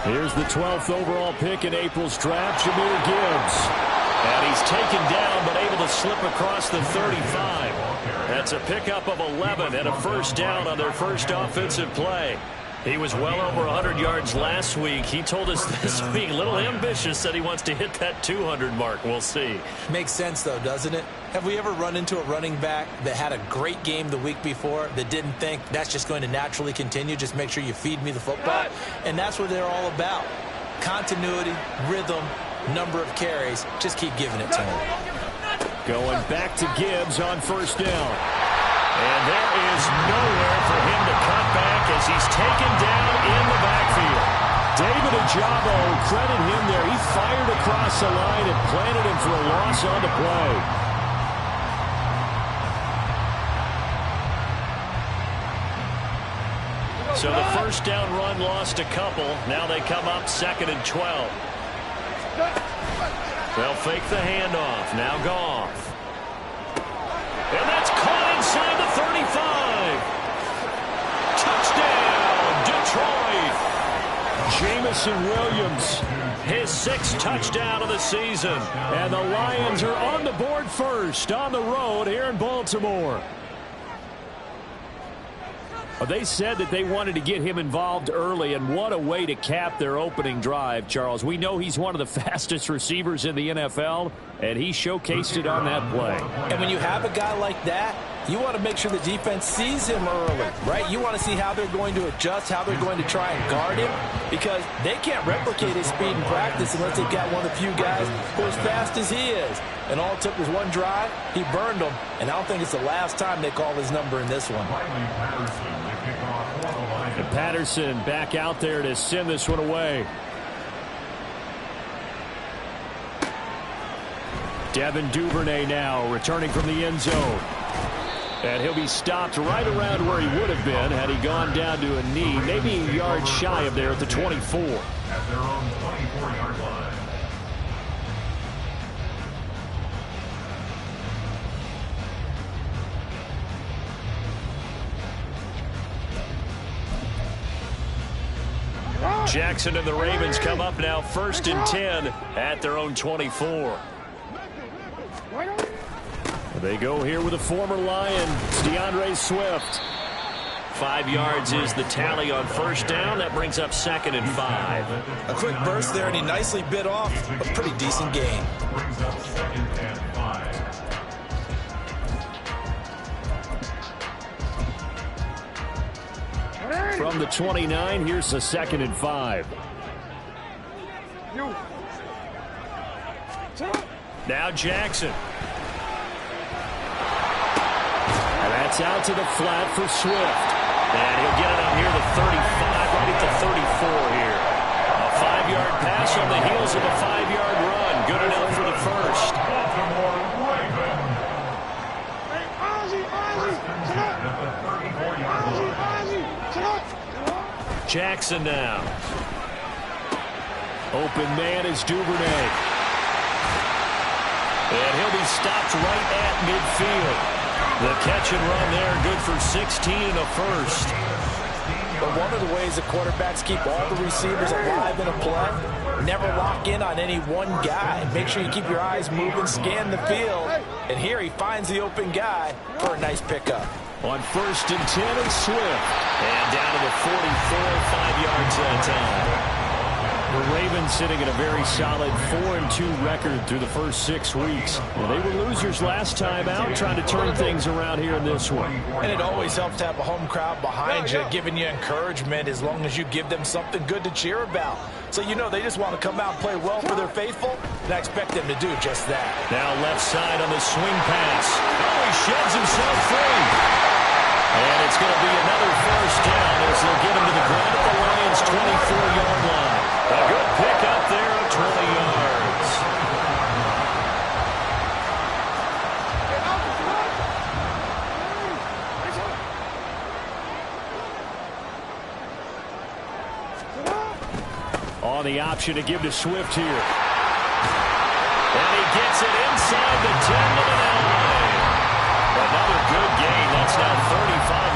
Here's the 12th overall pick in April's draft, Jahmyr Gibbs. And he's taken down but able to slip across the 35. That's a pickup of 11 and a first down on their first offensive play. He was well over 100 yards last week. He told us this week, a little ambitious, said he wants to hit that 200 mark. We'll see. Makes sense, though, doesn't it? Have we ever run into a running back that had a great game the week before that didn't think that's just going to naturally continue? Just make sure you feed me the football. And that's what they're all about. Continuity, rhythm, number of carries. Just keep giving it to him. Going back to Gibbs on first down. And there is nowhere for him to cut back as he's taken down in the backfield. David Ajabo, credit him there. He fired across the line and planted him for a loss on the play. So the first down run lost a couple. Now they come up 2nd and 12. They'll fake the handoff. Now Goff. And that's caught inside the 35. Touchdown, Detroit. Jamison Williams, his 6th touchdown of the season. And the Lions are on the board first on the road here in Baltimore. They said that they wanted to get him involved early, and what a way to cap their opening drive, Charles. We know he's one of the fastest receivers in the NFL, and he showcased it on that play. And when you have a guy like that, you want to make sure the defense sees him early, right? You want to see how they're going to adjust, how they're going to try and guard him, because they can't replicate his speed in practice unless they've got one of the few guys who are as fast as he is. And all it took was one drive. He burned them, and I don't think it's the last time they call his number in this one. And Patterson back out there to send this one away. Devin Duvernay now returning from the end zone. And he'll be stopped right around where he would have been had he gone down to a knee, maybe a yard shy of there at the 24. At their own 24-yard line. Jackson and the Ravens come up now 1st and 10 at their own 24. They go here with a former Lion. It's DeAndre Swift. 5 yards is the tally on first down. That brings up 2nd and 5. A quick burst there, and he nicely bit off a pretty decent gain. Brings up 2nd and 5. From the 29, here's the 2nd and 5. Now Jackson. And that's out to the flat for Swift. And he'll get it out here to 35, right at the 34 here. A 5-yard pass on the heels of a 5-yard run. Good enough for the first. Jackson now. Open man is Duvernay. And he'll be stopped right at midfield. The catch and run there, good for 16 and a first. But one of the ways the quarterbacks keep all the receivers alive in a play, never lock in on any one guy. Make sure you keep your eyes moving, scan the field. And here he finds the open guy for a nice pickup. On 1st and 10 is Swift. And down to the 44, 5 yards at a time. The Ravens sitting at a very solid 4-2 record through the first 6 weeks. Well, they were losers last time out, trying to turn things around here in this one. And it always helps to have a home crowd behind you, giving you encouragement as long as you give them something good to cheer about. So you know they just want to come out and play well for their faithful, and I expect them to do just that. Now left side on the swing pass. Oh, he sheds himself free. And it's going to be another first down as they'll get him to the ground at the Lions' 24-yard line. A good pick up there of 20 yards. On the option to give to Swift here. And he gets it inside the 10 to the 9. Another good gain. That's now 35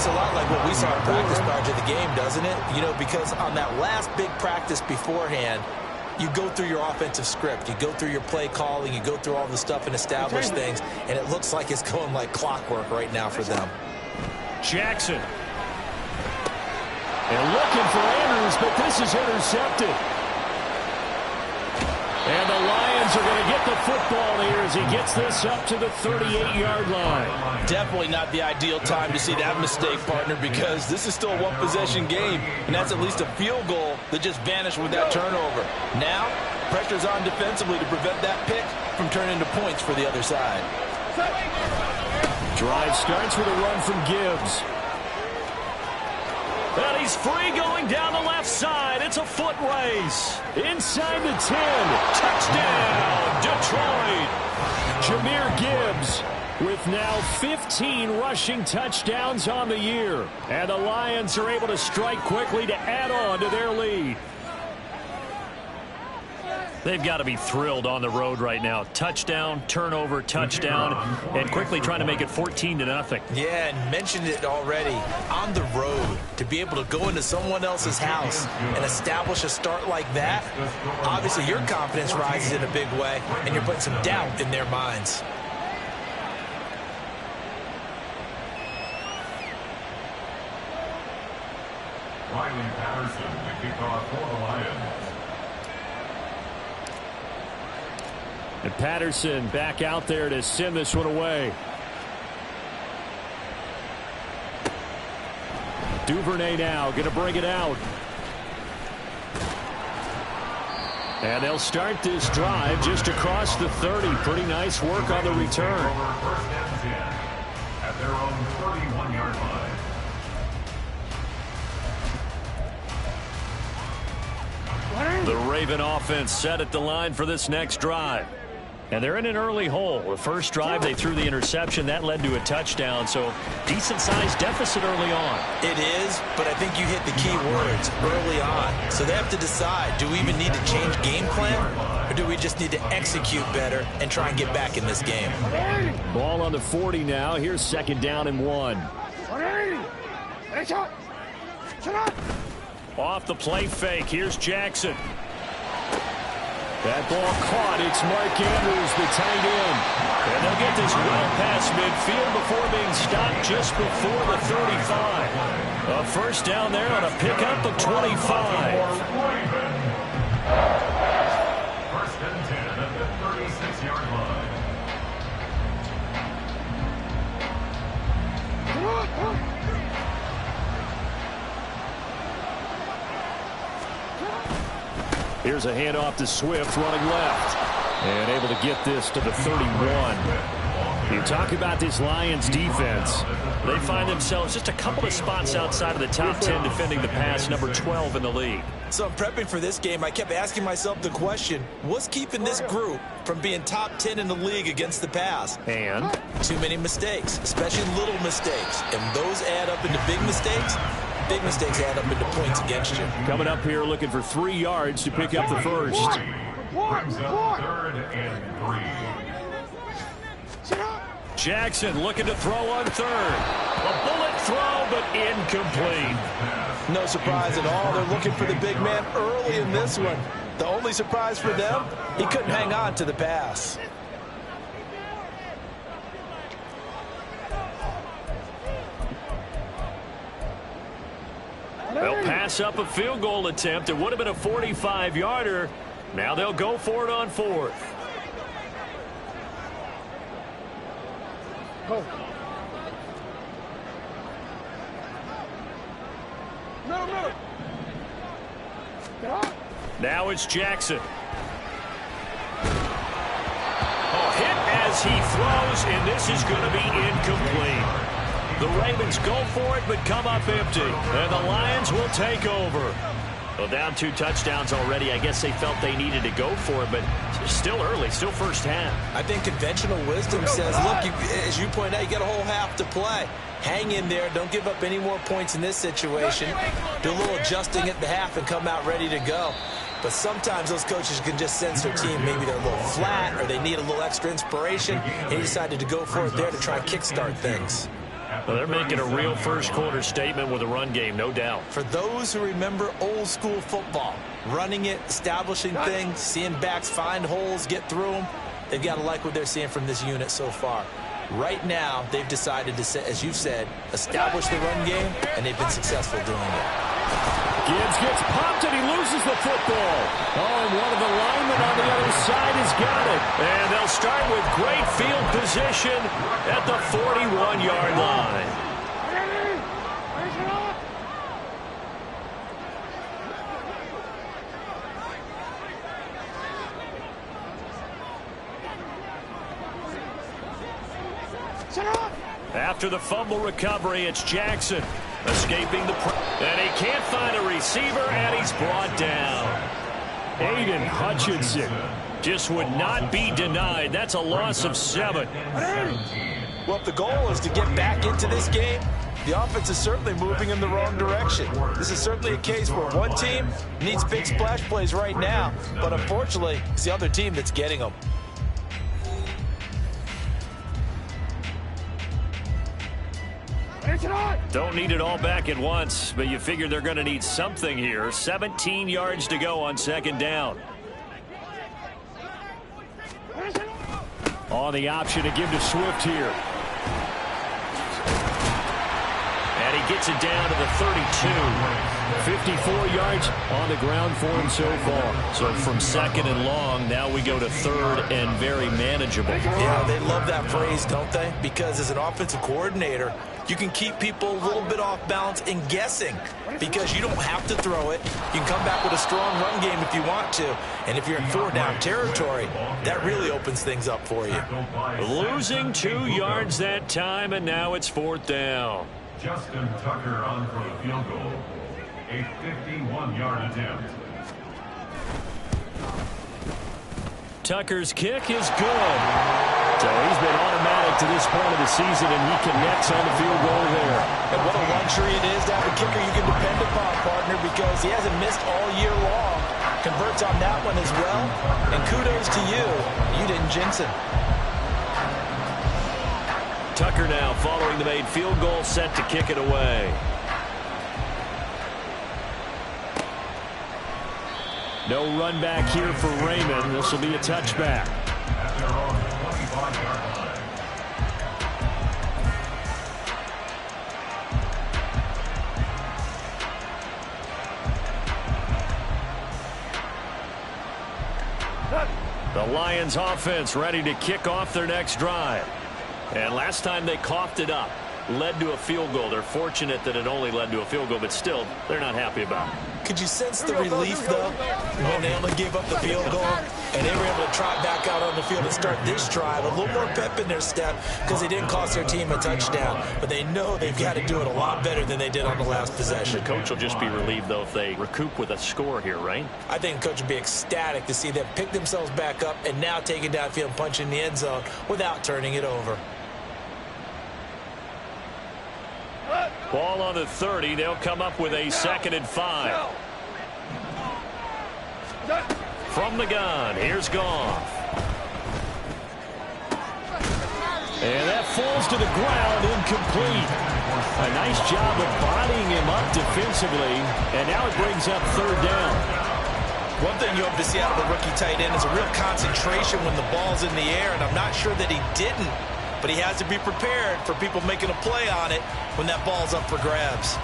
looks a lot like what we saw in practice prior to the game, doesn't it? You know, because on that last big practice beforehand, you go through your offensive script. You go through your play calling. You go through all the stuff and establish things. And it looks like it's going like clockwork right now for them. Jackson. And looking for Andrews, but this is intercepted. And the Lions are going to get the football here as he gets this up to the 38-yard line. Definitely not the ideal time to see that mistake, partner, because this is still a one-possession game, and that's at least a field goal that just vanished with that turnover. Now, pressure's on defensively to prevent that pick from turning into points for the other side. Drive starts with a run from Gibbs. And he's free going down the left side. It's a foot race. Inside the 10. Touchdown, Detroit. Jahmyr Gibbs with now 15 rushing touchdowns on the year. And the Lions are able to strike quickly to add on to their lead. They've got to be thrilled on the road right now. Touchdown, turnover, touchdown, and quickly trying to make it 14-0. Yeah, and mentioned it already. On the road, to be able to go into someone else's house and establish a start like that, obviously your confidence rises in a big way, and you're putting some doubt in their minds. Riley Patterson, the kickoff for the Lions. And Patterson back out there to send this one away. Duvernay now going to bring it out. And they'll start this drive just across the 30. Pretty nice work on the return. First and 10 at their own 31-yard line. The Raven offense set at the line for this next drive. And they're in an early hole. The first drive, they threw the interception. That led to a touchdown, so decent-sized deficit early on. It is, but I think you hit the key words early on. So they have to decide, do we even need to change game plan, or do we just need to execute better and try and get back in this game? Ball on the 40 now. Here's second down and 1. Off the play fake. Here's Jackson. That ball caught. It's Mark Andrews, the tight end. And they'll get this well past midfield before being stopped just before the 35. A first down there on a pickup of 25. First and 10 at the 36-yard line. Here's a handoff to Swift running left. And able to get this to the 31. You talk about this Lions defense. They find themselves just a couple of spots outside of the top 10 defending the pass, number 12 in the league. So I'm prepping for this game. I kept asking myself the question, what's keeping this group from being top 10 in the league against the pass? And too many mistakes, especially little mistakes. And those add up into big mistakes. Big mistakes add up into points against you. Coming up here looking for 3 yards to pick up the first. Brings up third and 3. Jackson looking to throw on third. A bullet throw, but incomplete. No surprise at all. They're looking for the big man early in this one. The only surprise for them, he couldn't hang on to the pass. They'll pass up a field goal attempt. It would have been a 45-yarder. Now they'll go for it on fourth. Now it's Jackson. Hit as he throws, and this is going to be incomplete. The Ravens go for it, but come up empty. And the Lions will take over. Well, down 2 touchdowns already. I guess they felt they needed to go for it, but it's still early, still first half. I think conventional wisdom says, look, as you point out, you got a whole half to play. Hang in there. Don't give up any more points in this situation. Do a little adjusting at the half and come out ready to go. But sometimes those coaches can just sense their team. Maybe they're a little flat or they need a little extra inspiration. And he decided to go for it there to try and kickstart things. Well, they're making a real first-quarter statement with a run game, no doubt. For those who remember old-school football, running it, establishing things, seeing backs find holes, get through them, they've got to like what they're seeing from this unit so far. Right now, they've decided to, as you've said, establish the run game, and they've been successful doing it. Gibbs gets popped, and he loses the football. Oh, and one of the linemen on the other side has got it. And they'll start with great field position at the 41-yard line. After the fumble recovery, it's Jackson escaping the and he can't find a receiver, and he's brought down. Aiden Hutchinson just would not be denied. That's a loss of 7. Well, if the goal is to get back into this game, the offense is certainly moving in the wrong direction. This is certainly a case where one team needs big splash plays right now, but unfortunately, it's the other team that's getting them. Don't need it all back at once, but you figure they're going to need something here. 17 yards to go on second down. On the option to give to Swift here. And he gets it down to the 32. 54 yards on the ground for him so far. So from second and long, now we go to third and very manageable. Yeah, they love that phrase, don't they? Because as an offensive coordinator, you can keep people a little bit off balance and guessing because you don't have to throw it. You can come back with a strong run game if you want to. And if you're in 4-down territory, that really opens things up for you. Losing 2 yards that time, and now it's 4th down. Justin Tucker on for the field goal. A 51-yard attempt. Tucker's kick is good. So he's been automatic to this point of the season, and he connects on the field goal there. And what a luxury it is to have a kicker you can depend upon, partner, because he hasn't missed all year long. Converts on that one as well. And kudos to you. You didn't jinx him. Tucker now following the made field goal, set to kick it away. No run back here for Raymond. This will be a touchback. At their own 25-yard line. The Lions offense ready to kick off their next drive. And last time they coughed it up, led to a field goal. They're fortunate that it only led to a field goal, but still, they're not happy about it. Could you sense the relief, though, when they only gave up the field goal and they were able to trot back out on the field and start this drive? A little more pep in their step because they didn't cost their team a touchdown, but they know they've got to do it a lot better than they did on the last possession. The coach will just be relieved, though, if they recoup with a score here, right? I think the coach would be ecstatic to see them pick themselves back up and now take it downfield and punch in the end zone without turning it over. Ball on the 30. They'll come up with a 2nd and 5. From the gun, here's Goff. And that falls to the ground, incomplete. A nice job of bodying him up defensively, and now it brings up 3rd down. One thing you hope to see out of a rookie tight end is a real concentration when the ball's in the air, and I'm not sure that he didn't. But he has to be prepared for people making a play on it when that ball's up for grabs.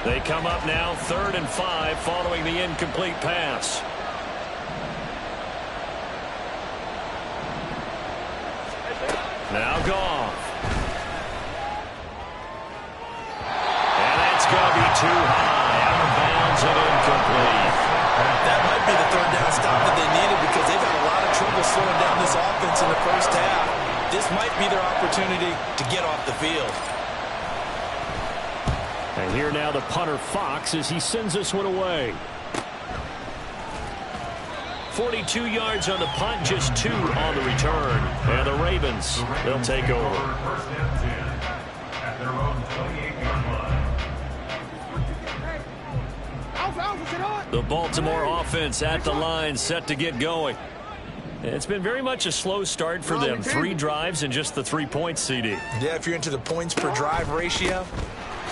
They come up now 3rd and 5 following the incomplete pass. Now Goff. And that's going to be too high. Out of bounds and incomplete. That might be the 3rd down stop that they needed because they've had a lot of trouble slowing down this offense in the first half. This might be their opportunity to get off the field. And here now the punter Fox as he sends this one away. 42 yards on the punt, just 2 on the return. And the Ravens, they'll take over. 1st and 10 at their own 28-yard line. The Baltimore offense at the line, set to get going. It's been very much a slow start for them. 3 drives and just the 3 points, CD. Yeah, if you're into the points per drive ratio,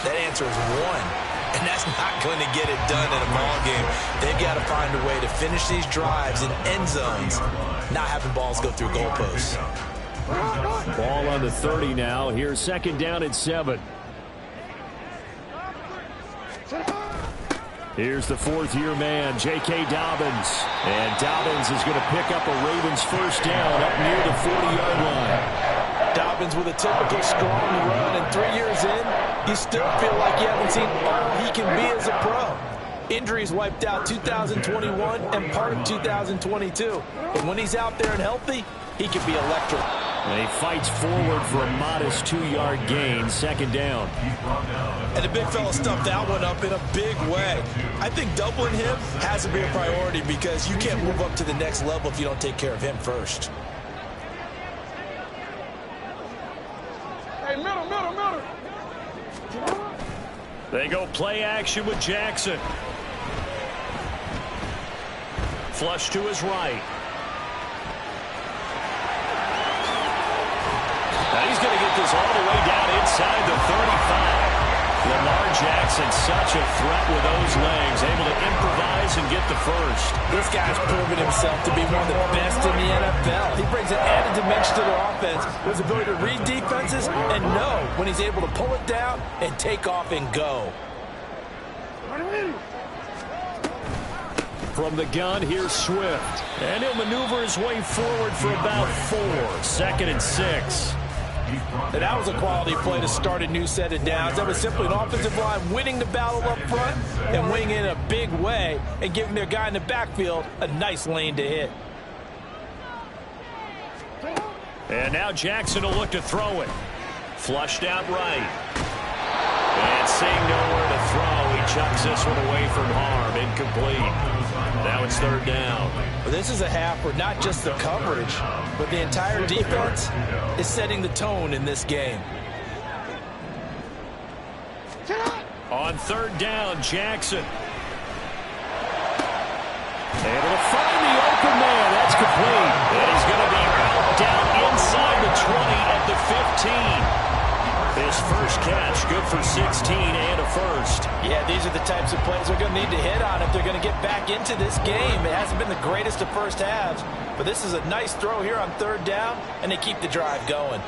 that answer is 1. And that's not going to get it done in a ball game. They've got to find a way to finish these drives in end zones, not having balls go through goalposts. Ball on the 30 now. Here's second down at 7. Here's the 4th-year man, J.K. Dobbins. And Dobbins is going to pick up a Ravens first down up near the 40-yard line. Dobbins with a typical strong run, and 3 years in, you still feel like you haven't seen all he can be as a pro. Injuries wiped out 2021 and part of 2022. And when he's out there and healthy, he can be electric. And he fights forward for a modest 2-yard gain, second down. And the big fella stuffed that one up in a big way. I think doubling him has to be a priority because you can't move up to the next level if you don't take care of him first. Hey, middle. They go play action with Jackson. Flush to his right. Now he's going to get this all the way down inside the 35. Lamar Jackson, such a threat with those legs, able to improvise and get the first. This guy's proven himself to be one of the best in the NFL. He brings an added dimension to their offense, his ability to read defenses and know when he's able to pull it down and take off and go. From the gun, here's Swift. And he'll maneuver his way forward for about 4. Second and 6. And that was a quality play to start a new set of downs. That was simply an offensive line winning the battle up front and winning in a big way and giving their guy in the backfield a nice lane to hit. And now Jackson will look to throw it. Flushed out right. And seeing nowhere to throw, he chucks this one away from harm. Incomplete. Now it's third down. But this is a half where not just the coverage, but the entire defense is setting the tone in this game. On third down, Jackson. Able to find the open man. That's complete. And he's going to be out down inside the 20 at the 15. His first catch, good for 16 and a first. Yeah, these are the types of plays they're going to need to hit on if they're going to get back into this game. It hasn't been the greatest of first halves, but this is a nice throw here on third down, and they keep the drive going.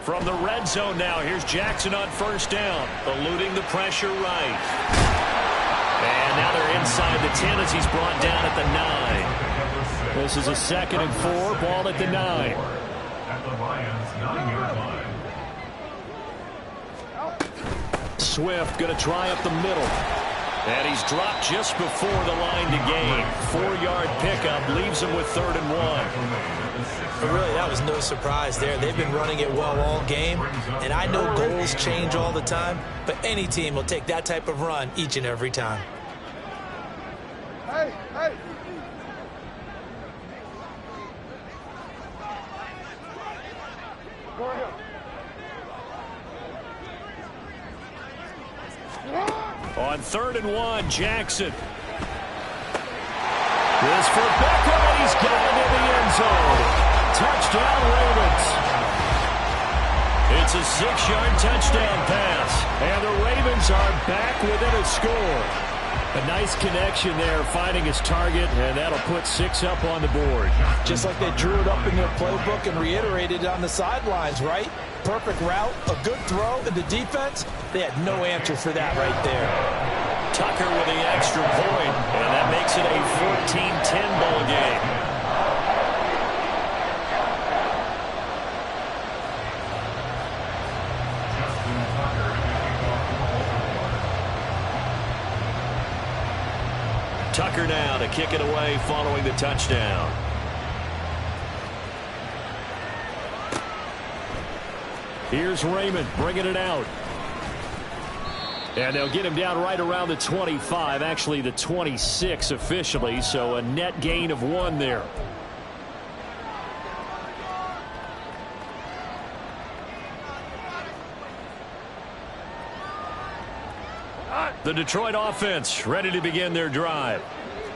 From the red zone now, here's Jackson on first down, eluding the pressure right. And now they're inside the 10 as he's brought down at the 9. This is a second and 4, ball at the 9. At the Lions' 9-yard line. Swift going to try up the middle. And he's dropped just before the line to gain. 4-yard pickup leaves him with third and 1. But really, that was no surprise there. They've been running it well all game, and I know goals change all the time, but any team will take that type of run each and every time. Hey. Go ahead. On third and 1, Jackson. This for Beckham, and he's got it in the end zone. Touchdown, Ravens. It's a 6-yard touchdown pass, and the Ravens are back within a score. A nice connection there, finding his target, and that'll put 6 up on the board. Just like they drew it up in their playbook and reiterated on the sidelines, right? Perfect route, a good throw, and the defense, they had no answer for that right there. Tucker with the extra point, and that makes it a 14-10 ball game. Tucker now to kick it away following the touchdown. Here's Raymond bringing it out. And they'll get him down right around the 25, actually the 26 officially, so a net gain of 1 there. The Detroit offense ready to begin their drive.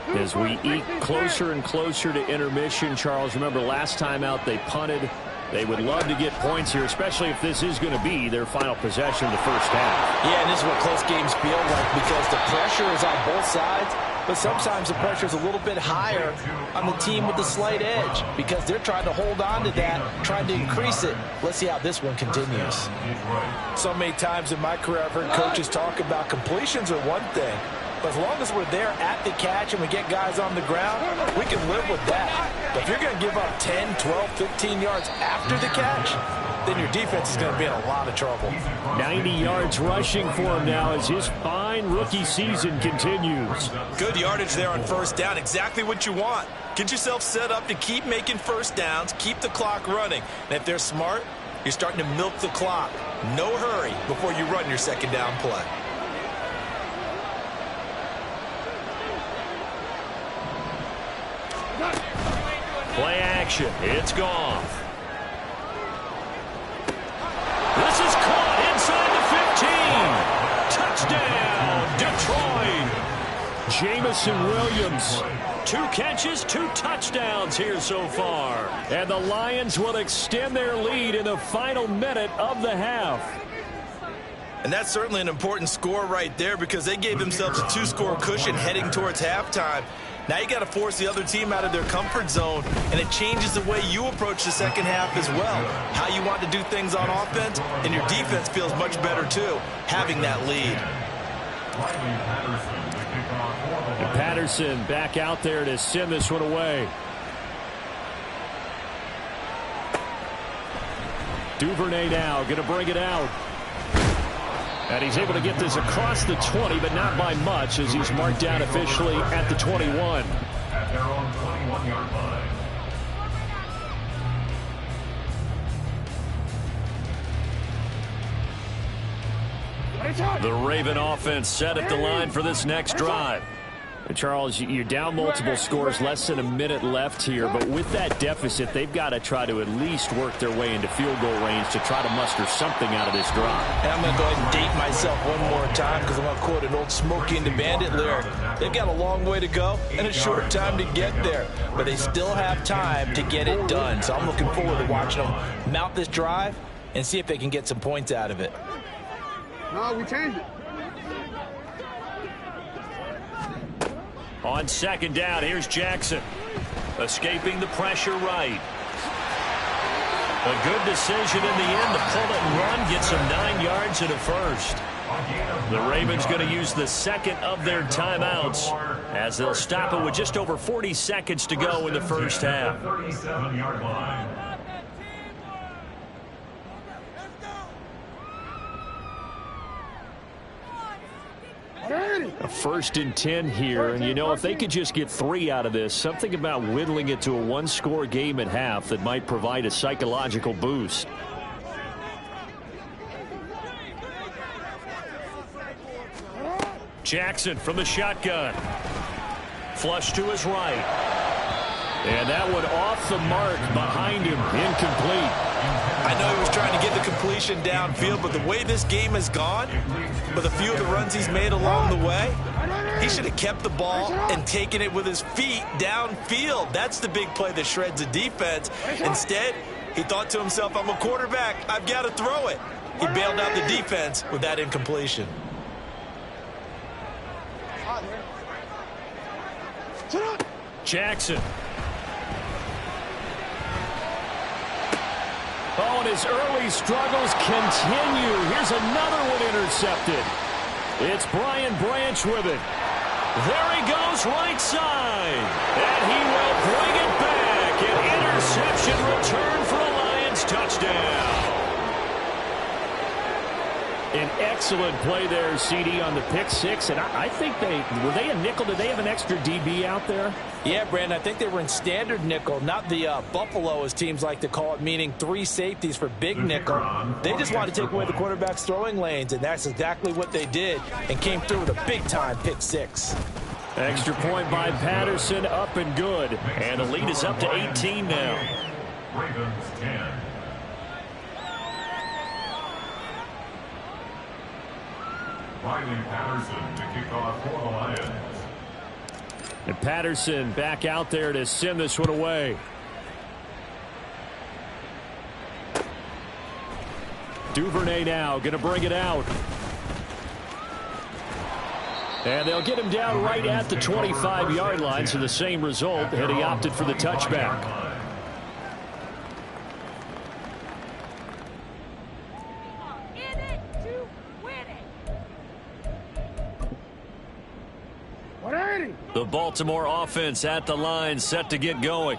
As we eke closer and closer to intermission, Charles, remember last time out they punted. They would love to get points here, especially if this is going to be their final possession of the first half. Yeah, and this is what close games feel like because the pressure is on both sides, but sometimes the pressure is a little bit higher on the team with the slight edge because they're trying to hold on to that, trying to increase it. Let's see how this one continues. So many times in my career I've heard coaches talk about completions are one thing, but as long as we're there at the catch and we get guys on the ground, we can live with that. But if you're going to give up 10, 12, 15 yards after the catch, then your defense is going to be in a lot of trouble. 90 yards rushing for him now as his fine rookie season continues. Good yardage there on first down. Exactly what you want. Get yourself set up to keep making first downs, keep the clock running. And if they're smart, you're starting to milk the clock. No hurry before you run your second down play. Play action. It's gone. This is caught inside the 15. Touchdown, Jamison Williams. 2 catches, 2 touchdowns here so far. And the Lions will extend their lead in the final minute of the half. And that's certainly an important score right there because they gave themselves a 2-score cushion heading towards halftime. Now you got to force the other team out of their comfort zone, and it changes the way you approach the second half as well. How you want to do things on offense, and your defense feels much better too, having that lead. And Patterson back out there to send this one away. Duvernay now going to bring it out. And he's able to get this across the 20, but not by much as he's marked down officially at the 21. At their own 21-yard line. The Raven offense set at the line for this next drive. And Charles, you're down multiple scores, less than a minute left here, but with that deficit, they've got to try to at least work their way into field goal range to try to muster something out of this drive. And I'm going to go ahead and date myself one more time because I'm going to quote an old Smokey and the Bandit lyric. They've got a long way to go and a short time to get there, but they still have time to get it done. So I'm looking forward to watching them mount this drive and see if they can get some points out of it. No, we changed it. On second down, here's Jackson. Escaping the pressure right. A good decision in the end to pull it and run, get some 9 yards and a first. The Ravens going to use the second of their timeouts as they'll stop it with just over 40 seconds to go in the first half. 37-yard line. A 1st and 10 here, and you know, if they could just get 3 out of this, something about whittling it to a 1-score game at half that might provide a psychological boost. Jackson from the shotgun. Flush to his right. And that one off the mark behind him, incomplete. I know he was trying to get the completion downfield, but the way this game has gone, with a few of the runs he's made along the way, he should have kept the ball and taken it with his feet downfield. That's the big play that shreds the defense. Instead, he thought to himself, I'm a quarterback, I've got to throw it. He bailed out the defense with that incompletion. Jackson. Oh, and his early struggles continue. Here's another one intercepted. It's Brian Branch with it. There he goes right side. And he will bring it back. An interception return for a Lions touchdown. An excellent play there, CD, on the pick six. And I think were they a nickel? Did they have an extra DB out there? Yeah, Brandon, I think they were in standard nickel, not the Buffalo, as teams like to call it, meaning 3 safeties for big nickel. They just wanted to take away the quarterback's throwing lanes, and that's exactly what they did and came through with a big-time pick six. Extra point by Patterson, up and good. And the lead is up to 18 now. Ravens 10. Riley Patterson to kick off for the Lions. And Patterson back out there to send this one away. Duvernay now going to bring it out. And they'll get him down right at the 25-yard line, so the same result, and he opted for the touchback. The Baltimore offense at the line, set to get going.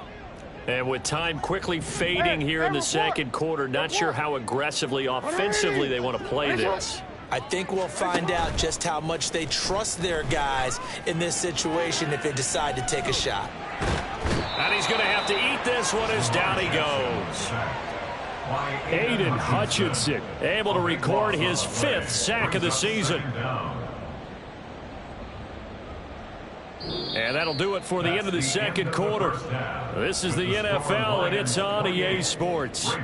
And with time quickly fading here in the second quarter, not sure how aggressively, offensively they want to play this. I think we'll find out just how much they trust their guys in this situation if they decide to take a shot. And he's going to have to eat this one as down he goes. Aiden Hutchinson able to record his 5th sack of the season. And that'll do it for the end of the second quarter. This is the NFL, and it's on EA Sports.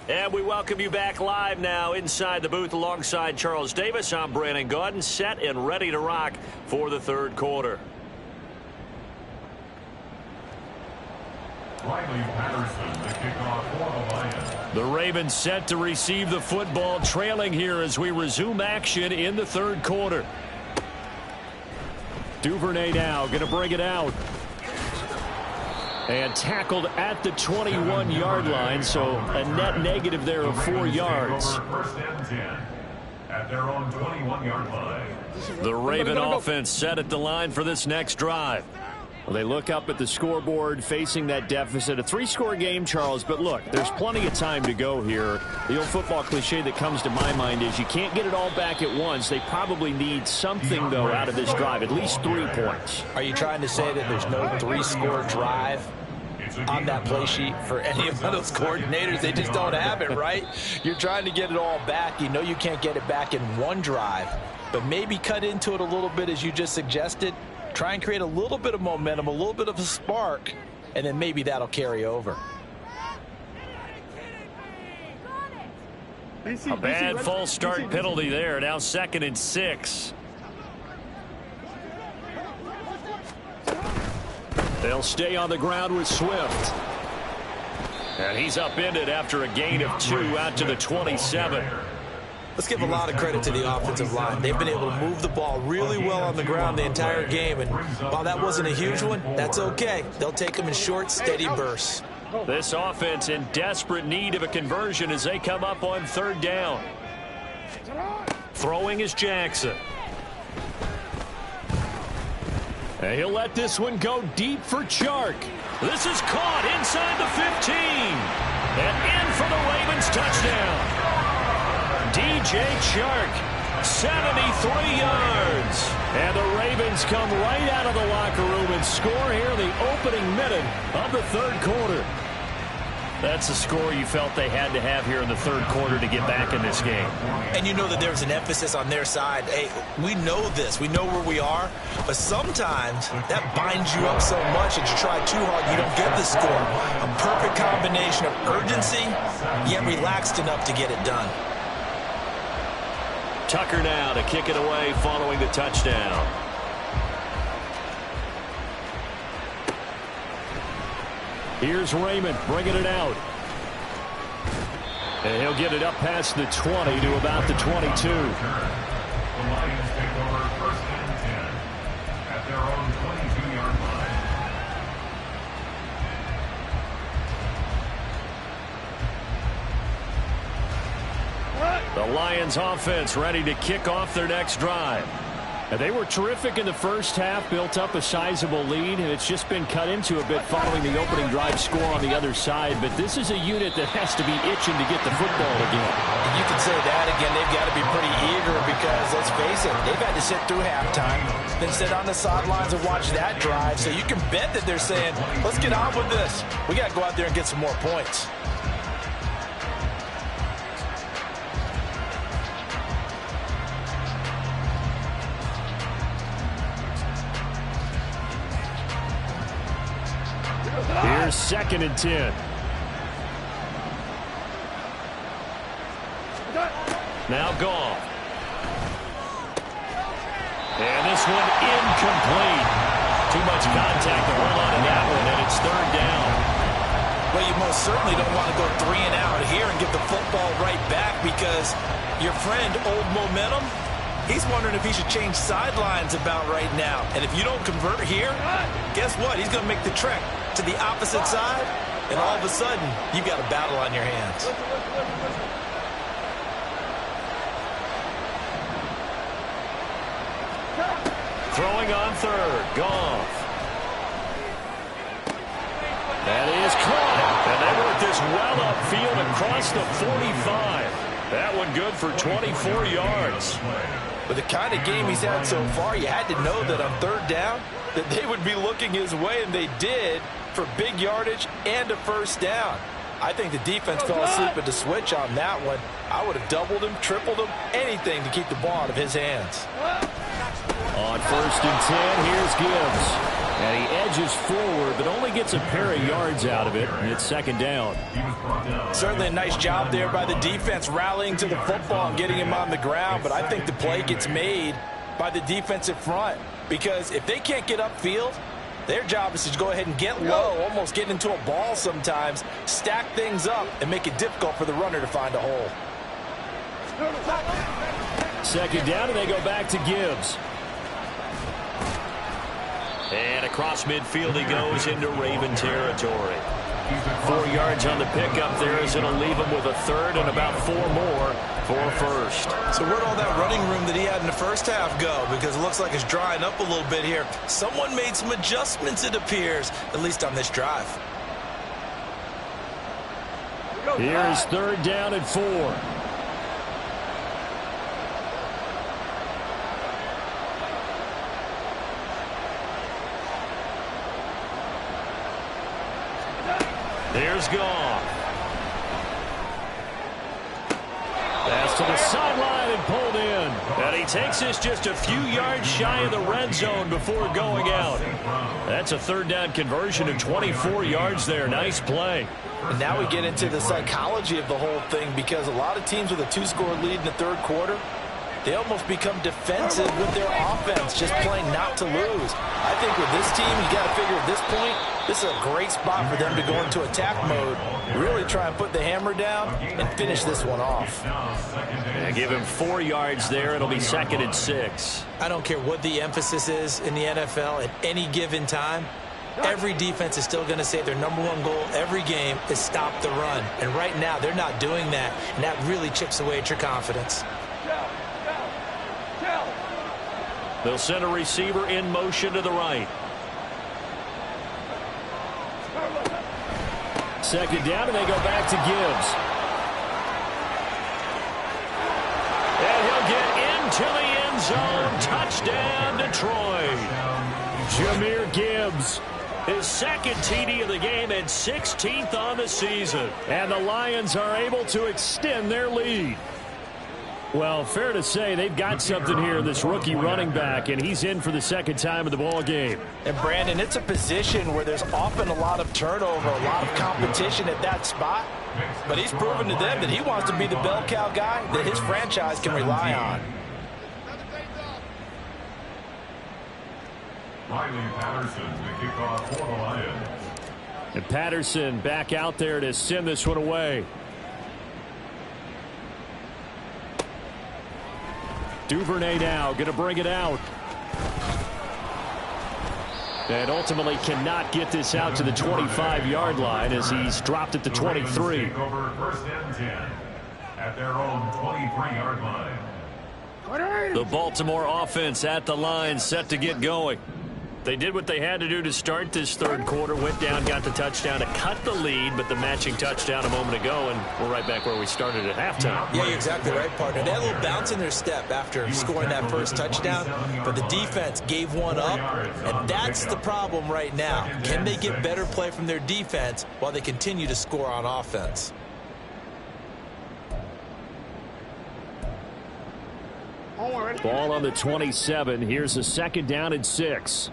And we welcome you back live now inside the booth alongside Charles Davis. I'm Brandon Gaudin, set and ready to rock for the third quarter. Riley Patterson to kick off for the Lions. The Ravens set to receive the football, trailing here as we resume action in the third quarter. Duvernay now going to bring it out. And tackled at the 21-yard line, so a net negative there of 4 yards. First and 10 at their own 21-yard line. The Raven offense set at the line for this next drive. Well, they look up at the scoreboard facing that deficit. A 3-score game, Charles, but look, there's plenty of time to go here. The old football cliche that comes to my mind is you can't get it all back at once. They probably need something, though, out of this drive, at least 3 points. Are you trying to say that there's no 3-score drive on that play sheet for any of those coordinators? They just don't have it, right? You're trying to get it all back. You know you can't get it back in one drive, but maybe cut into it a little bit as you just suggested. Try and create a little bit of momentum, a little bit of a spark, and then maybe that'll carry over. A bad false start penalty there. Now 2nd and 6. They'll stay on the ground with Swift. And he's upended after a gain of 2 out to the 27. Let's give a lot of credit to the offensive line. They've been able to move the ball really well on the ground the entire game. And while that wasn't a huge one, that's okay. They'll take them in short, steady bursts. This offense in desperate need of a conversion as they come up on 3rd down. Throwing is Jackson. And he'll let this one go deep for Chark. This is caught inside the 15. And in for the Ravens touchdown. DJ Chark, 73 yards. And the Ravens come right out of the locker room and score here in the opening minute of the third quarter. That's a score you felt they had to have here in the third quarter to get back in this game. And you know that there's an emphasis on their side. Hey, we know this. We know where we are. But sometimes that binds you up so much that you try too hard, you don't get the score. A perfect combination of urgency, yet relaxed enough to get it done. Tucker now to kick it away following the touchdown. Here's Raymond bringing it out. And he'll get it up past the 20 to about the 22. The Lions take over 1st and 10 at their own 22-yard line. The Lions offense ready to kick off their next drive. And they were terrific in the first half, built up a sizable lead, and it's just been cut into a bit following the opening drive score on the other side. But this is a unit that has to be itching to get the football again. You can say that again. They've got to be pretty eager because, let's face it, they've had to sit through halftime, then sit on the sidelines and watch that drive. So you can bet that they're saying, let's get on with this. We got to go out there and get some more points. Here's 2nd and 10. Now Goff. And this one incomplete. Too much contact to hold on to that one, and it's 3rd down. Well, you most certainly don't want to go 3 and out here and give the football right back, because your friend, Old Momentum, he's wondering if he should change sidelines about right now. And if you don't convert here, guess what? He's going to make the trek to the opposite side, and all of a sudden, you've got a battle on your hands. Throwing on 3rd, Goff. That is caught. And they work this well upfield across the 45. That one good for 24 yards. With the kind of game he's had so far, you had to know that on 3rd down, that they would be looking his way, and they did, for big yardage and a 1st down. I think the defense fell asleep at the switch on that one. I would have doubled him, tripled him, anything to keep the ball out of his hands. On 1st and 10, here's Gibbs. And he edges forward, but only gets a pair of yards out of it, and it's 2nd down. Certainly a nice job there by the defense, rallying to the football and getting him on the ground, but I think the play gets made by the defensive front, because if they can't get upfield, their job is to go ahead and get low, almost get into a ball sometimes, stack things up, and make it difficult for the runner to find a hole. 2nd down, and they go back to Gibbs. And across midfield he goes into Raven territory. 4 yards on the pickup there, as it'll leave him with a 3rd and about 4 more for a 1st. So where'd all that running room that he had in the 1st half go? Because it looks like it's drying up a little bit here. Someone made some adjustments, it appears, at least on this drive. Here's 3rd down and 4. Here's Goff. Pass to the sideline and pulled in. And he takes this just a few yards shy of the red zone before going out. That's a 3rd down conversion of 24 yards there. Nice play. And now we get into the psychology of the whole thing, because a lot of teams with a 2-score lead in the 3rd quarter, they almost become defensive with their offense, just playing not to lose. I think with this team, you got to figure at this point, this is a great spot for them to go into attack mode, really try and put the hammer down and finish this one off. And give him 4 yards there. It'll be 2nd and 6. I don't care what the emphasis is in the NFL at any given time. Every defense is still going to say their #1 goal every game is stop the run. And right now, they're not doing that, and that really chips away at your confidence. They'll send a receiver in motion to the right. 2nd down, and they go back to Gibbs. And he'll get into the end zone. Touchdown, Detroit. Jahmyr Gibbs, his 2nd TD of the game and 16th on the season. And the Lions are able to extend their lead. Well, fair to say they've got something here in this rookie running back, and he's in for the 2nd time of the ball game. And, Brandon, it's a position where there's often a lot of turnover, a lot of competition at that spot. But he's proven to them that he wants to be the bell cow guy that his franchise can rely on. Riley Patterson to kick off for the Lions. And Patterson back out there to send this one away. Duvernay now going to bring it out. And ultimately cannot get this out to the 25-yard line as he's dropped at the 23. Over 1st and 10 at their own 23-yard line. The Baltimore offense at the line, set to get going. They did what they had to do to start this 3rd quarter. Went down, got the touchdown to cut the lead, but the matching touchdown a moment ago, and we're right back where we started at halftime. Yeah, you're exactly right, partner. They had a little bounce in their step after scoring that 1st touchdown, but the defense gave one up, and that's the problem right now. Can they get better play from their defense while they continue to score on offense? Ball on the 27. Here's a 2nd down and 6.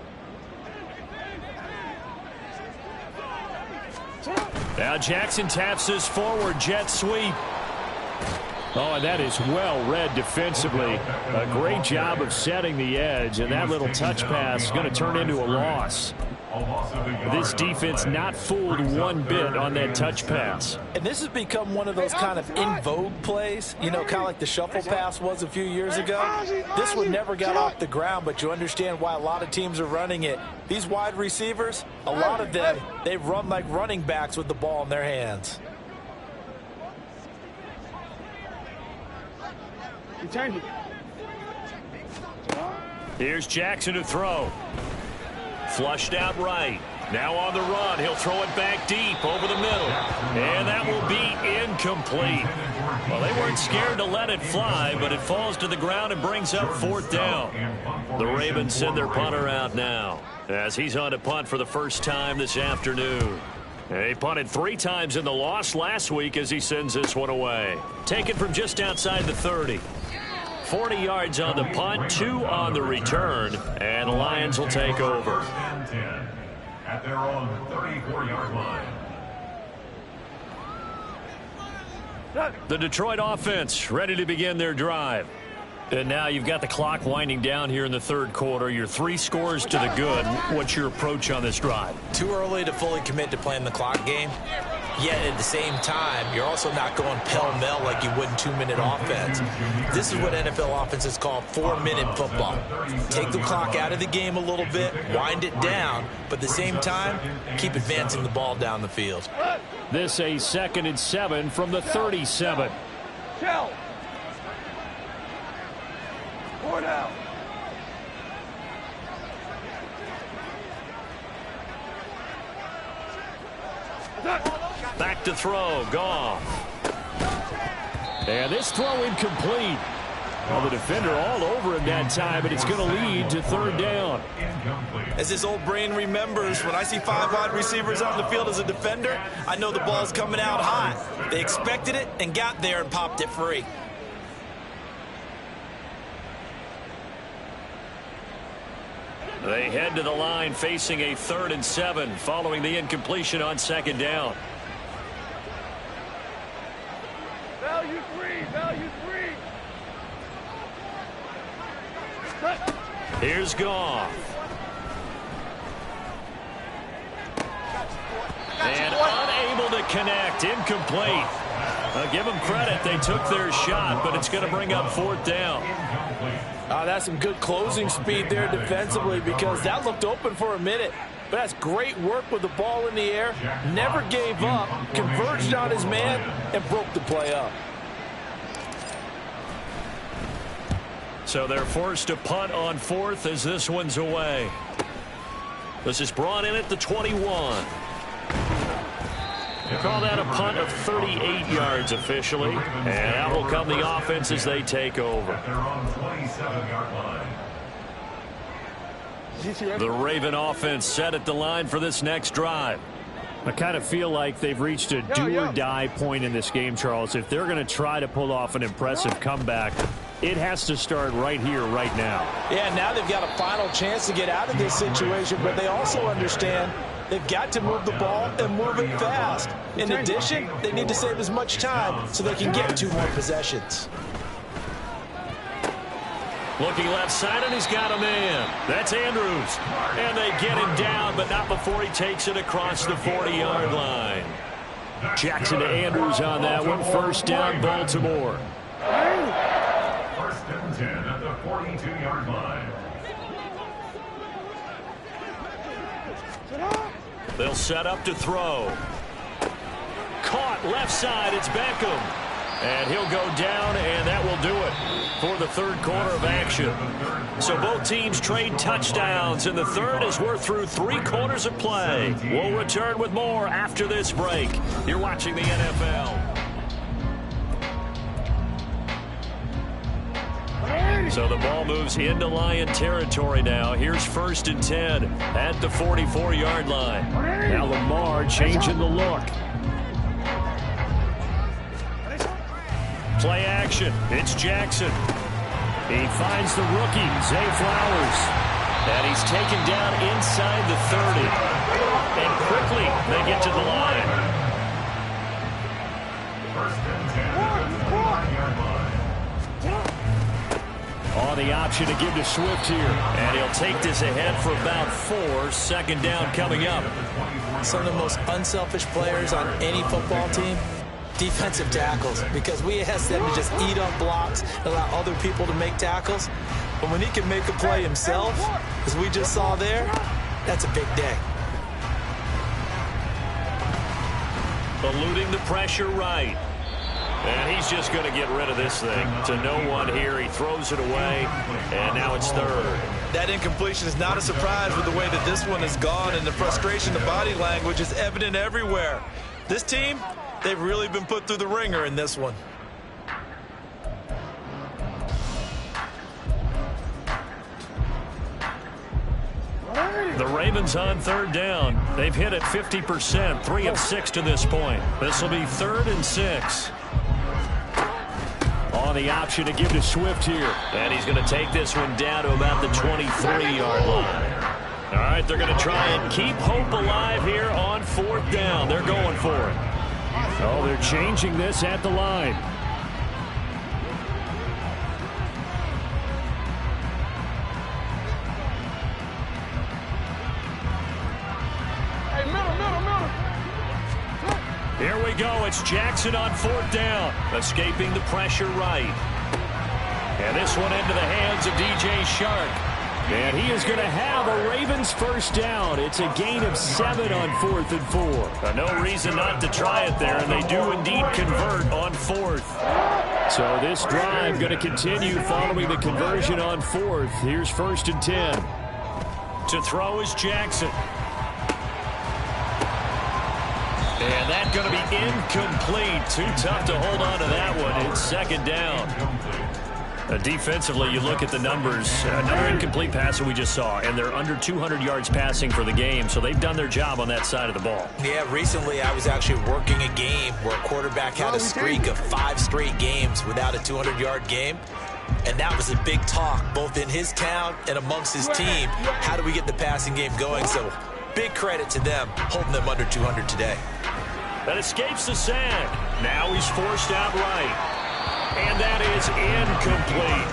Now Jackson taps this forward jet sweep. Oh, and that is well read defensively. A great job of setting the edge, and that little touch pass is going to turn into a loss. This defense not fooled one bit on that touch pass. And this has become one of those kind of in vogue plays, you know, kind of like the shuffle pass was a few years ago. This one never got off the ground, but you understand why a lot of teams are running it. These wide receivers, a lot of them, they run like running backs with the ball in their hands. Here's Jackson to throw. Flushed out right. Now on the run. He'll throw it back deep over the middle. And that will be incomplete. Well, they weren't scared to let it fly, but it falls to the ground and brings up 4th down. The Ravens send their punter out now as he's on to punt for the first time this afternoon. He punted 3 times in the loss last week as he sends this one away. Taken from just outside the 30. 40 yards on the punt, 2 on the return, and the Lions will take over. At their own 34-yard line. The Detroit offense ready to begin their drive. And now you've got the clock winding down here in the 3rd quarter. You're 3 scores to the good. What's your approach on this drive? Too early to fully commit to playing the clock game. Yet at the same time, you're also not going pell-mell like you would in 2-minute offense. This is what NFL offenses call 4-minute football. Take the clock out of the game a little bit, wind it down, but at the same time, keep advancing the ball down the field. This a 2nd and 7 from the 37. Shell. 4 down. Back to throw. Goff. And this throw incomplete. Well, the defender all over him that time, but it's going to lead to 3rd down. As his old brain remembers, when I see 5 wide receivers out in the field as a defender, I know the ball's coming out hot. They expected it and got there and popped it free. They head to the line facing a 3rd and 7 following the incompletion on 2nd down. Value 3. Value 3. Here's Goff. And unable to connect. Incomplete. Give them credit. They took their shot, but it's going to bring up 4th down. That's some good closing speed there defensively because that looked open for a minute. But that's great work with the ball in the air. Never gave up, converged on his man, and broke the play up. So they're forced to punt on 4th as this one's away. This is brought in at the 21. We'll call that a punt of 38 yards officially. And out will come the offense as they take over. At their own 27-yard line. The Raven offense set at the line for this next drive. I kind of feel like they've reached a do-or-die point in this game, Charles. If they're going to try to pull off an impressive comeback, it has to start right here, right now. Yeah, now they've got a final chance to get out of this situation, but they also understand they've got to move the ball and move it fast. In addition, they need to save as much time so they can get 2 more possessions. Looking left side, and he's got a man. That's Andrews. And they get him down, but not before he takes it across the 40-yard line. Jackson to Andrews on that one. 1st down, Baltimore. 1st and 10 at the 42-yard line. They'll set up to throw. Caught left side. It's Beckham. And he'll go down, and that will do it for the 3rd quarter of action. So both teams trade touchdowns in the 3rd as we're through 3 quarters of play. We'll return with more after this break. You're watching the NFL. So the ball moves into Lion territory now. Here's 1st and 10 at the 44-yard line. Now Lamar changing the look. Play action. It's Jackson. He finds the rookie, Zay Flowers. And he's taken down inside the 30. And quickly they get to the line. the option to give to Swift here. And he'll take this ahead for about 4. Second down coming up. Some of the most unselfish players on any football team, defensive tackles, because we ask them to just eat up blocks, allow other people to make tackles. But when he can make a play himself, as we just saw there, that's a big day. Eluding the pressure right. And he's just going to get rid of this thing. To no one here. He throws it away, and now it's third. That incompletion is not a surprise with the way that this one has gone, and the frustration, the body language is evident everywhere. This team, they've really been put through the ringer in this one. The Ravens on third down. They've hit it 50%, 3 of 6 to this point. This will be 3rd and 6. On the option to give to Swift here. And he's going to take this one down to about the 23-yard line. All right, they're going to try and keep hope alive here on 4th down. They're going for it. Oh, they're changing this at the line. Here we go. It's Jackson on 4th down. Escaping the pressure right. And this one into the hands of DJ Shark. And he is going to have a Ravens first down. It's a gain of 7 on 4th and 4. No reason not to try it there, and they do indeed convert on 4th. So this drive going to continue following the conversion on 4th. Here's 1st and 10. To throw is Jackson. And that's going to be incomplete. Too tough to hold on to that one. It's 2nd down. Defensively, you look at the numbers. Another incomplete pass that we just saw, and they're under 200 yards passing for the game, so they've done their job on that side of the ball. Yeah, recently I was actually working a game where a quarterback had a streak of 5 straight games without a 200-yard game, and that was a big talk, both in his town and amongst his team. How do we get the passing game going? So big credit to them, holding them under 200 today. That escapes the sack. Now he's forced out right. And that is incomplete.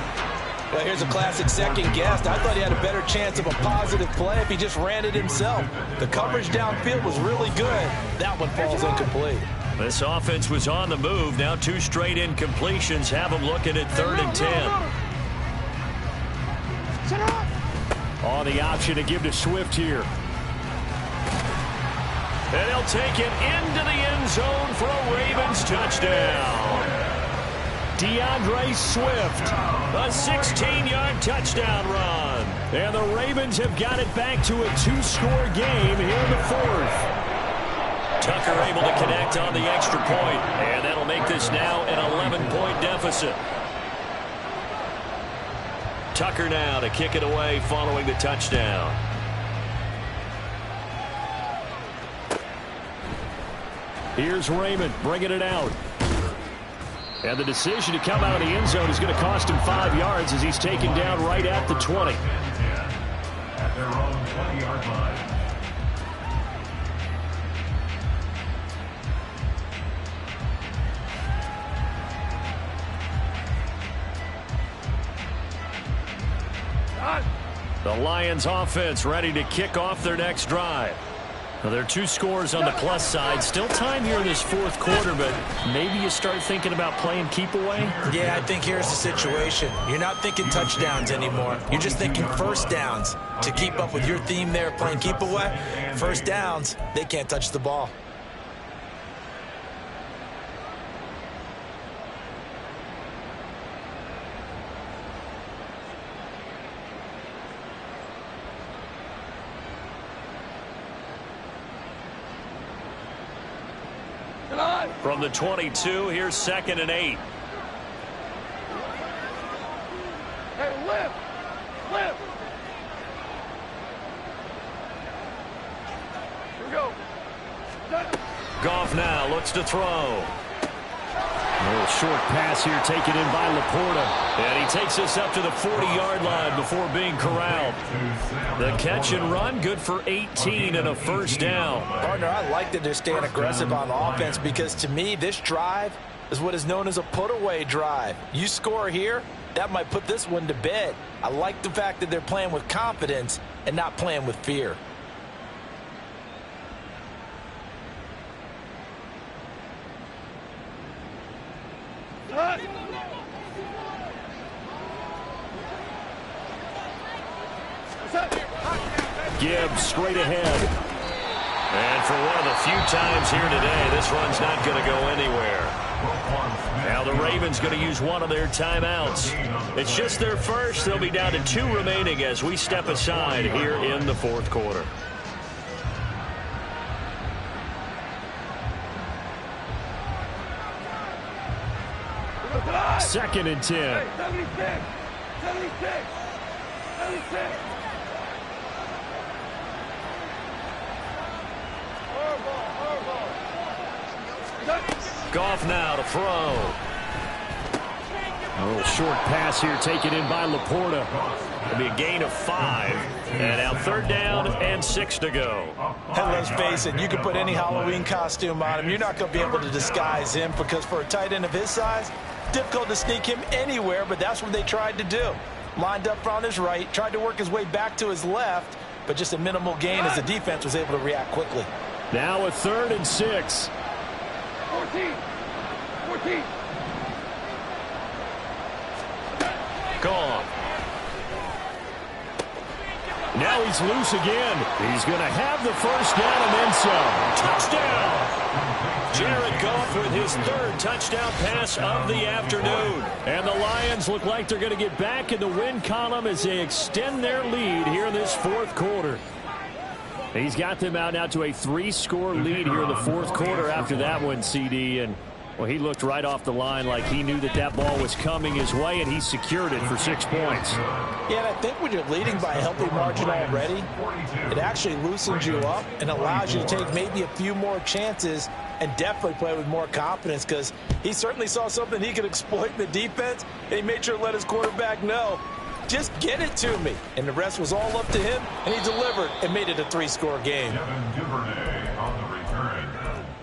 Well, here's a classic second guess. I thought he had a better chance of a positive play if he just ran it himself. The coverage downfield was really good. That one falls incomplete. This offense was on the move. Now 2 straight incompletions have them looking at 3rd and 10. On the option to give to Swift here. And he'll take it into the end zone for a Ravens touchdown. DeAndre Swift, a 16-yard touchdown run. And the Ravens have got it back to a 2-score game here in the 4th. Tucker able to connect on the extra point, and that'll make this now an 11-point deficit. Tucker now to kick it away following the touchdown. Here's Raymond bringing it out. And the decision to come out of the end zone is going to cost him 5 yards as he's taken down right at the 20. At their own 20-yard line. The Lions offense ready to kick off their next drive. Well, there are 2 scores on the plus side. Still time here in this 4th quarter, but maybe you start thinking about playing keep away? Yeah, I think here's the situation. You're not thinking touchdowns anymore. You're just thinking first downs. To keep up with your theme there, playing keep away, first downs, they can't touch the ball. From the 22, here's 2nd and 8. Hey, lift! Lift! Here we go. Goff now looks to throw. A little short pass here taken in by Laporta. And he takes this up to the 40-yard line before being corralled. The catch and run, good for 18 and a first down. Partner, I like that they're staying aggressive on offense because to me, this drive is what is known as a put-away drive. You score here, that might put this one to bed. I like the fact that they're playing with confidence and not playing with fear. Gibbs straight ahead. And for one of the few times here today, this run's not going to go anywhere. Now the Ravens going to use one of their timeouts. It's just their first. They'll be down to 2 remaining as we step aside here in the fourth quarter. Second and 10. Hey, 76. 76. 76. Goff now to throw. A little short pass here taken in by Laporta. It'll be a gain of 5. And now 3rd down and 6 to go. And let's face it, you can put any Halloween costume on him. You're not going to be able to disguise him because for a tight end of his size, difficult to sneak him anywhere, but that's what they tried to do. Lined up on his right, tried to work his way back to his left, but just a minimal gain as the defense was able to react quickly. Now a 3rd and 6. 14. 14. Gone. Now he's loose again. He's going to have the first down and then some. Touchdown! Jared Goff with his 3rd touchdown pass of the afternoon. And the Lions look like they're going to get back in the win column as they extend their lead here in this fourth quarter. He's got them out now to a 3-score lead here in the fourth quarter after that one, CD. And, well, he looked right off the line like he knew that that ball was coming his way, and he secured it for 6 points. Yeah, and I think when you're leading by a healthy margin already, it actually loosens you up and allows you to take maybe a few more chances and definitely play with more confidence because he certainly saw something he could exploit in the defense, and he made sure to let his quarterback know, just get it to me. And the rest was all up to him, and he delivered and made it a 3-score game. Kevin Duvernay on the return.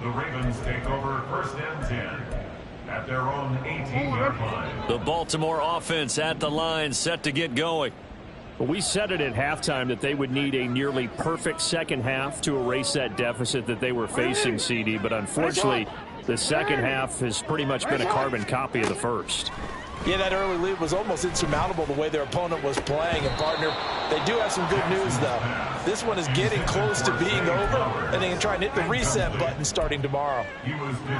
The Ravens take over 1st and 10 at their own 18-yard line. The Baltimore offense at the line, set to get going. We said it at halftime that they would need a nearly perfect second half to erase that deficit that they were facing, CD. But unfortunately, the second half has pretty much been a carbon copy of the first. Yeah, that early lead was almost insurmountable the way their opponent was playing. And, partner, they do have some good news, though. This one is getting close to being over, and they can try and hit the reset button starting tomorrow.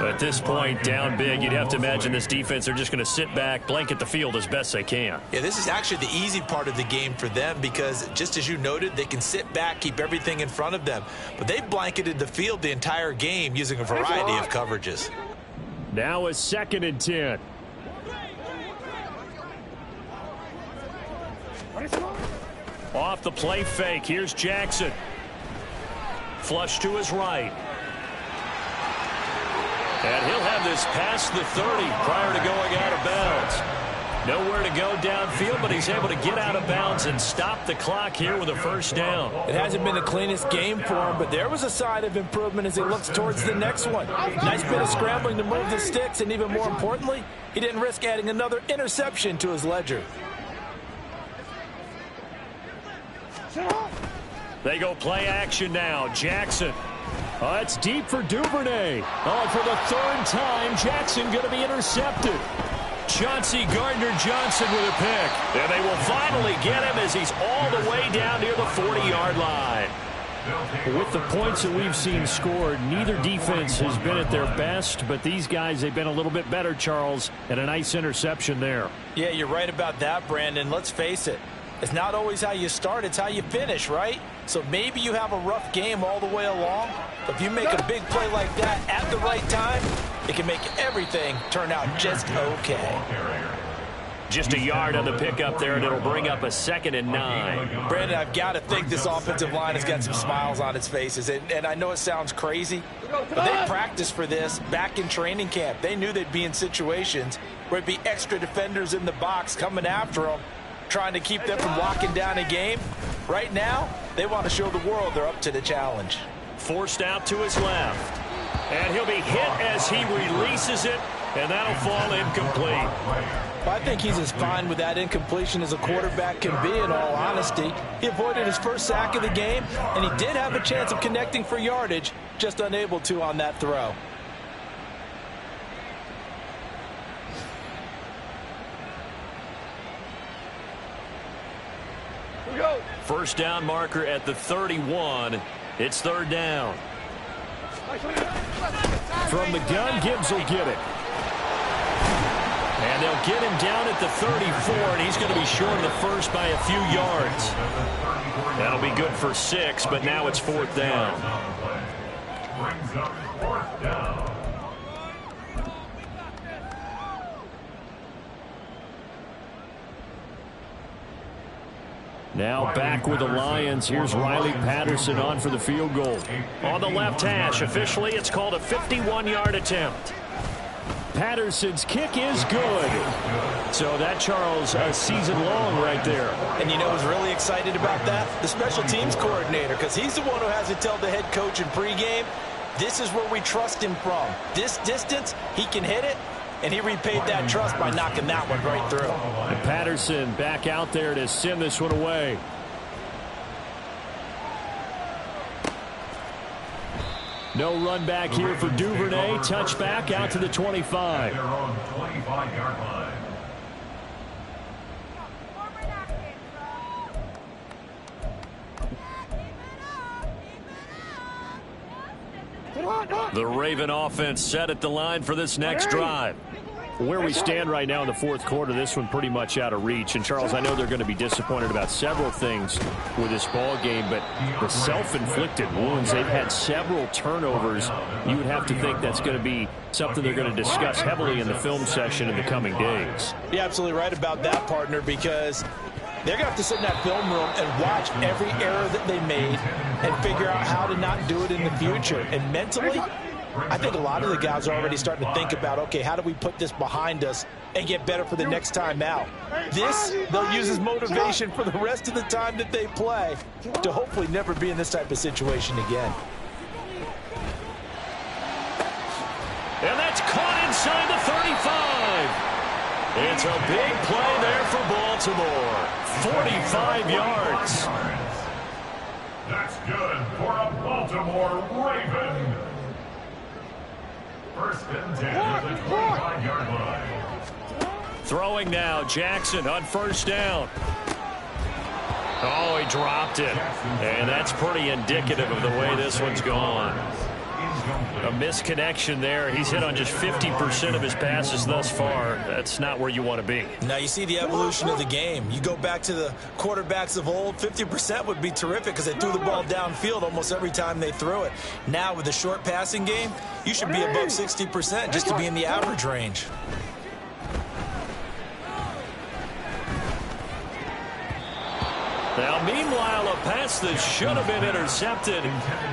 At this point, down big, you'd have to imagine this defense, they're just going to sit back, blanket the field as best they can. Yeah, this is actually the easy part of the game for them because, just as you noted, they can sit back, keep everything in front of them. But they've blanketed the field the entire game using a variety of coverages. Now a 2nd and 10. Off the play fake, here's Jackson. Flush to his right. And he'll have this past the 30 prior to going out of bounds. Nowhere to go downfield, but he's able to get out of bounds and stop the clock here with a 1st down. It hasn't been the cleanest game for him, but there was a sign of improvement as he looks towards the next one. Nice bit of scrambling to move the sticks, and even more importantly, he didn't risk adding another interception to his ledger. They go play action now. Jackson. Oh, it's deep for Duvernay. Oh, for the 3rd time, Jackson going to be intercepted. Chauncey Gardner-Johnson with a pick. And they will finally get him as he's all the way down near the 40-yard line. With the points that we've seen scored, neither defense has been at their best, but these guys, they've been a little bit better, Charles, and a nice interception there. Yeah, you're right about that, Brandon. Let's face it. It's not always how you start, it's how you finish, right? So maybe you have a rough game all the way along, but if you make a big play like that at the right time, it can make everything turn out just okay. Just a yard on the pickup there, and it'll bring up a 2nd and 9. Brandon, I've got to think this offensive line has got some smiles on its faces, and I know it sounds crazy, but they practiced for this back in training camp. They knew they'd be in situations where it'd be extra defenders in the box coming after them, trying to keep them from locking down a game. Right now, they want to show the world they're up to the challenge. Forced out to his left. And he'll be hit as he releases it, and that'll fall incomplete. I think he's as fine with that incompletion as a quarterback can be, in all honesty. He avoided his first sack of the game, and he did have a chance of connecting for yardage, just unable to on that throw. First down marker at the 31. It's third down. From the gun, Gibbs will get it. And they'll get him down at the 34, and he's going to be short of the first by a few yards. That'll be good for 6, but now it's fourth down. Brings up fourth down. Now back with the Lions. Here's Riley Patterson on for the field goal. On the left hash, officially, it's called a 51-yard attempt. Patterson's kick is good. So that, Charles, a season long right there. And you know who's really excited about that? The special teams coordinator, because he's the one who has to tell the head coach in pregame, this is where we trust him from. This distance, he can hit it, and he repaid that trust by knocking that one right through. And Patterson back out there to send this one away. No run back here for Duvernay. Touchback out to the 25. Their own 25-yard line. The Raven offense set at the line for this next drive. Where we stand right now in the fourth quarter, this one pretty much out of reach. And, Charles, I know they're going to be disappointed about several things with this ball game, but the self-inflicted wounds, they've had several turnovers. You would have to think that's going to be something they're going to discuss heavily in the film session in the coming days. You're absolutely right about that, partner, because they're going to have to sit in that film room and watch every error that they made and figure out how to not do it in the future. And mentally, I think a lot of the guys are already starting to think about, okay, how do we put this behind us and get better for the next time out? This, they'll use as motivation for the rest of the time that they play to hopefully never be in this type of situation again. And that's caught inside the 35. It's a big play there for Baltimore. 45 yards. That's good for a Baltimore Raven. First and 10 at the 25-yard line. Throwing now, Jackson on first down. Oh, he dropped it. And that's pretty indicative of the way this one's gone. A misconnection there. He's hit on just 50% of his passes thus far. That's not where you want to be. Now you see the evolution of the game. You go back to the quarterbacks of old, 50% would be terrific because they threw the ball downfield almost every time they threw it. Now with the short passing game, you should be above 60% just to be in the average range. Now, meanwhile, a pass that should have been intercepted,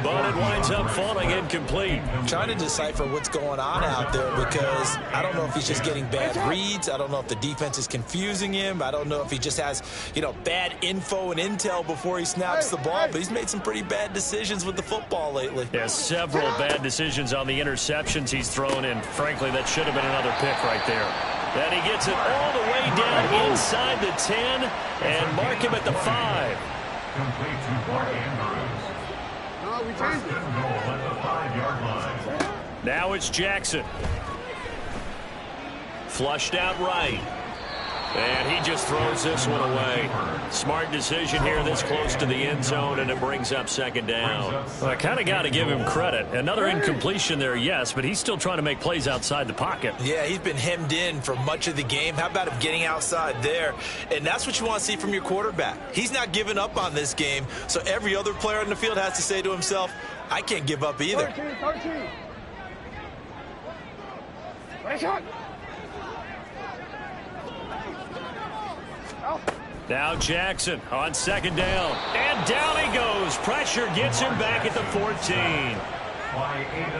but it winds up falling incomplete. I'm trying to decipher what's going on out there because I don't know if he's just getting bad reads. I don't know if the defense is confusing him. I don't know if he just has, bad info and intel before he snaps the ball, but he's made some pretty bad decisions with the football lately. Yeah, several bad decisions on the interceptions he's thrown in. Frankly, that should have been another pick right there. And he gets it all the way down inside the 10 and mark him at the 5. Complete to Mark Andrews. First and goal at the 5-yard line. Now it's Jackson. Flushed out right. And he just throws this one away. Smart decision here this close to the end zone, and it brings up second down. Well, I kind of got to give him credit. Another incompletion there, yes, but he's still trying to make plays outside the pocket. Yeah, he's been hemmed in for much of the game. How about him getting outside there? And that's what you want to see from your quarterback. He's not giving up on this game, so every other player on the field has to say to himself, I can't give up either. 13. Right shot. Now Jackson on second down. And down he goes. Pressure gets him back at the 14.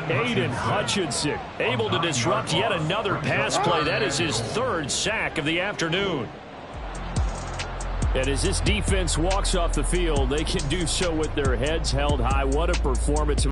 Aiden Hutchinson able to disrupt yet another pass play. That is his third sack of the afternoon. And as this defense walks off the field, they can do so with their heads held high. What a performance.